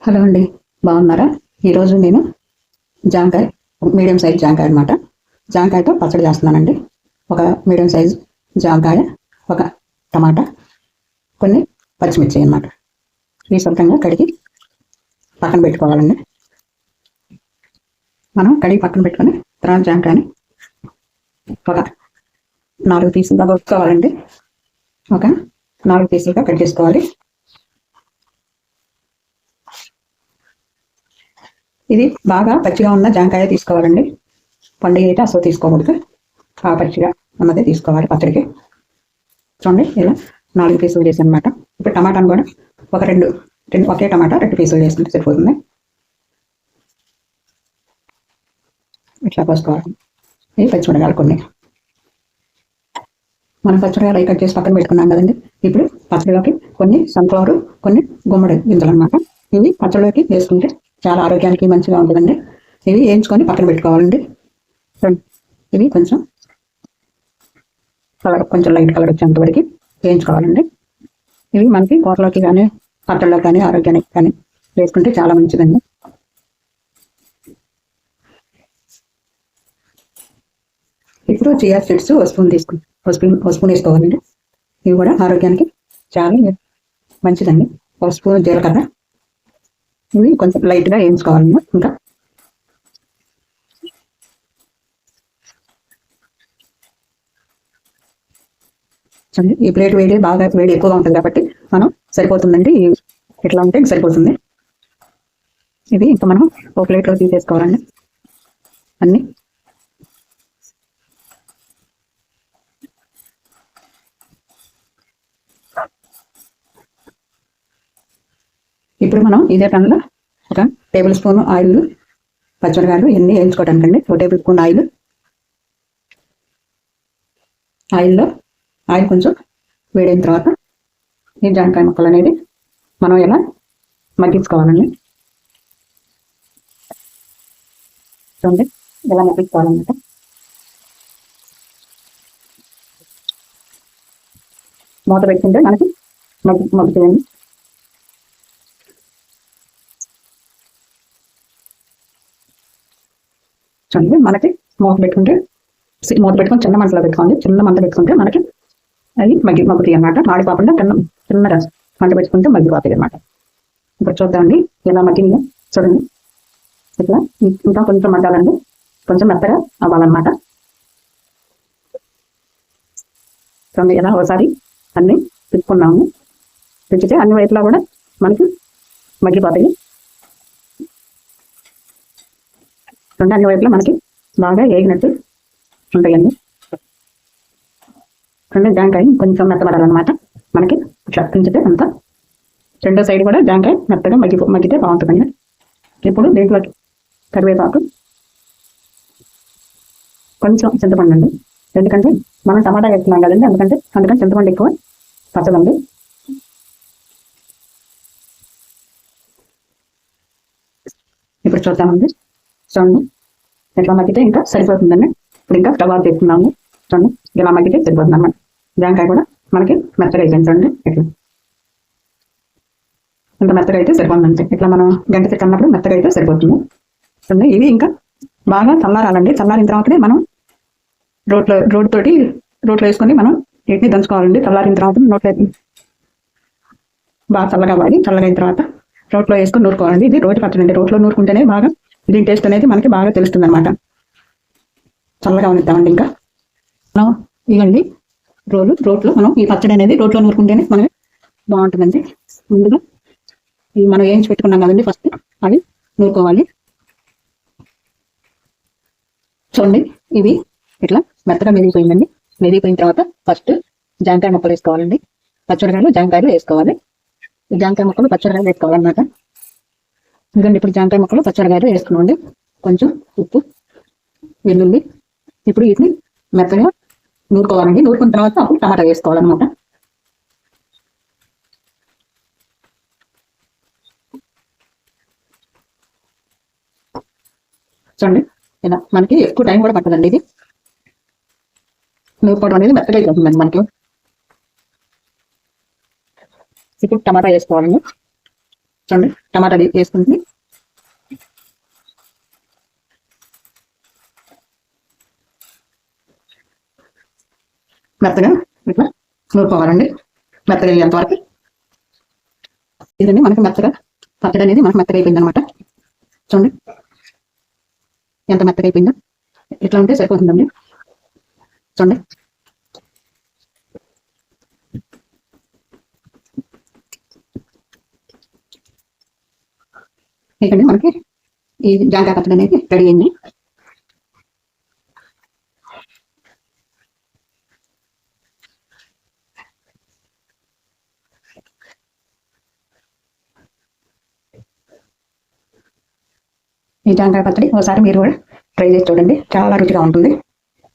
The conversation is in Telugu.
హలో అండి, బాగున్నారా? ఈరోజు నేను జాంకాయ, మీడియం సైజ్ జాంకాయ అనమాట. జాంకాయతో పచ్చడి చేస్తున్నానండి. ఒక మీడియం సైజ్ జాంకాయ, ఒక టమాటా, కొన్ని పచ్చిమిర్చి అనమాట. ఈ సొంతంగా కడిగి పక్కన పెట్టుకోవాలండి. మనం కడిగి పక్కన పెట్టుకొని తర్వాత జాంకాయని ఒక 4 పీసులుగా కొట్టుకోవాలండి. ఒక 4 పీసులుగా కట్ చేసుకోవాలి. ఇది బాగా పచ్చిగా ఉన్న జాంకాయ తీసుకోవాలండి. పండుగ అయితే అసలు తీసుకోకూడదు. పచ్చిగా ఉన్నదే తీసుకోవాలి పచ్చడికి. చూడండి, ఇలా 4 పీసులు చేసి అనమాట. ఇప్పుడు టమాటాను కూడా ఒక రెండు ఒకే టమాటా 2 పీసులు చేసుకుంటే సరిపోతుంది. ఇట్లా కోసుకోవాలి. ఇవి పచ్చిమిరకాయలు కొన్ని. మనం పచ్చిమిరకాయలు కట్ చేసి పక్కన పెట్టుకున్నాం కదండి. ఇప్పుడు పచ్చడిలోకి కొన్ని సన్ఫ్లవర్, కొన్ని గుమ్మడి గింజలు అనమాట. ఇవి పచ్చడిలోకి వేసుకుంటే చాలా ఆరోగ్యానికి మంచిగా ఉంటుందండి. ఇవి వేయించుకొని పక్కన పెట్టుకోవాలండి. ఇవి కొంచెం కలర్, కొంచెం లైట్ కలర్ వచ్చేంత వరకు వేయించుకోవాలండి. ఇవి మనకి కూరలోకి కానీ పచ్చళ్ళలో కానీ ఆరోగ్యానికి కానీ వేసుకుంటే చాలా మంచిదండి. ఇప్పుడు చియా సీడ్స్ ఒక స్పూన్ వేసుకోవాలండి. ఇవి కూడా ఆరోగ్యానికి చాలా మంచిదండి. ఒక స్పూన్ జీలకర్ర, ఇవి కొంచెం లైట్గా వేయించుకోవాలన్నమాట. ఇంకా ఈ ప్లేట్ బాగా వేడి ఎక్కువగా ఉంటుంది కాబట్టి మనం సరిపోతుందండి. ఇట్లా ఉంటే సరిపోతుంది. ఇది ఇంకా మనం ఒక ప్లేట్లో తీసేసుకోవాలండి అన్నీ. ఇప్పుడు మనం ఇదే ప్యాన్లో ఒక టేబుల్ స్పూన్ ఆయిల్, పచ్చిమిరకాయలు ఎన్ని వేయించుకోవటానికండి. ఒక టేబుల్ స్పూన్ ఆయిల్ కొంచెం వేడైన తర్వాత ఈ జాంకాయ ముక్కలు అనేది మనం ఇలా మగ్గించుకోవాలండి. చూడండి, ఇలా మగ్గించుకోవాలన్నమాట. మూత పెట్టుకుంటే మనకి మగ్గుతుంది. చూడండి, మనకి మూత పెట్టుకొని చిన్న మంటలో పెట్టుకోండి. చిన్న మంట పెట్టుకుంటే మనకి అది మగ్గుతాయి అన్నమాట. మాడిపోకుండా చిన్న మంట పెట్టుకుంటే మగ్గిపోతాయి అన్నమాట. ఇప్పుడు చూద్దామండి ఇలా మగ్గినాయి. చూడండి, ఇట్లా ఇంకా కొంచెం మగ్గాలండి, కొంచెం మెత్తగా అవ్వాలన్నమాట. చూడండి, ఇలా ఒకసారి అన్ని తిప్పుకున్నాము. తిప్పితే అన్ని వైపులా కూడా మనకి మగ్గిపోతాయి. చూడండి, అన్ని వైపులా మనకి బాగా వేగినట్టు ఉంటాయండి. చూడండి, జాంకాయ కొంచెం మెత్తబడాలన్నమాట. మనకి ఇట్లా పెంచితే అంతా రెండో సైడ్ కూడా జాంకాయ మెత్తగా మగ్గితే బాగుంటుందండి. ఇప్పుడు దీంట్లోకి కరివేపాకు, కొంచెం చింతపండు అండి. ఎందుకంటే మనం టమాటా వేస్తున్నాం కదండి, అందుకని చింతపండు ఎక్కువ పచ్చదండి. ఇప్పుడు చూద్దామండి. చూడండి, ఇట్లా మగ్గితే ఇంకా సరిపోతుందండి. ఇప్పుడు ఇంకా స్టవ్ ఆఫ్ చేసుకున్నాము. చూడండి, ఇలా మగ్గితే సరిపోతుంది అన్నమాట. జాంకాయ కూడా మనకి మెత్తగా అయిపోయింది. చూడండి, ఇట్లా ఇంత మెత్తగా అయితే సరిపోతుందంటే ఇట్లా మనం గంట చెక్కన్నప్పుడు మెత్తగా అయితే సరిపోతుంది. చూడండి, ఇవి ఇంకా బాగా చల్లారాలండి. చల్లారిన తర్వాతనే మనం రోట్లో వేసుకొని మనం వీటిని దంచుకోవాలండి. చల్లారిన తర్వాత నోట్లో బాగా చల్లగా అవ్వాలి. చల్లగా అయిన తర్వాత రోట్లో వేసుకొని నూరుకోవాలండి. ఇది రోటి పచ్చడి అండి. రోట్లో నూరుకుంటేనే బాగా దీని టేస్ట్ అనేది మనకి బాగా తెలుస్తుంది అనమాట. చల్లగా uniద్దామండి. ఇంకా మనం ఇవ్వండి రోట్లో మనం ఈ పచ్చడి అనేది రోట్లో నూరుకుంటేనే మనకి బాగుంటుందండి. ముందుగా ఇవి మనం వేయించి పెట్టుకున్నాం కదండి, ఫస్ట్ అవి నూరుకోవాలి. చూడండి, ఇవి ఇట్లా మెత్తగా మెదిగిపోయిందండి. మెదిగిపోయిన తర్వాత ఫస్ట్ జాంకాయ ముక్కలు వేసుకోవాలండి. జాంకాయలు వేసుకోవాలి. జాంకాయ ముక్కలు పచ్చడికాయలు వేసుకోవాలన్నమాట. ఎందుకంటే ఇప్పుడు జాంకాయ ముక్కలు పచ్చడికాయలు వేసుకున్నాండి. కొంచెం ఉప్పు, వెల్లుల్లి. ఇప్పుడు వీటిని మెత్తగా నూరుకోవాలండి. నూరుకున్న తర్వాత అప్పుడు టమాటా వేసుకోవాలన్నమాట. చూడండి, ఇలా మనకి ఎక్కువ టైం కూడా పట్టదండి. ఇది నూరుకోవడం అనేది మెత్తగా అయిపోతుందండి మనకి. ఇప్పుడు టమాటా వేసుకోవాలండి. చూడండి టమాటా వేసుకుంటుంది మెత్తగా ఇట్లా నూరుకోవాలండి. మెత్తగా అయ్యేంత వరకు. ఇదండి మనకి మెత్తగా పచ్చడి అనేది మనకు మెత్తగా అయిపోయింది అనమాట. చూడండి ఎంత మెత్తగా అయిపోయిందో. ఇట్లా ఉంటే సరిపోతుందండి. చూడండి ఇకండి మనకి ఈ జాంకాయ పచ్చడి అనేది రెడీ అయింది. ఈ జాంకాయ పచ్చడి ఒకసారి మీరు కూడా ట్రై చేసి చూడండి, చాలా రుచిగా ఉంటుంది.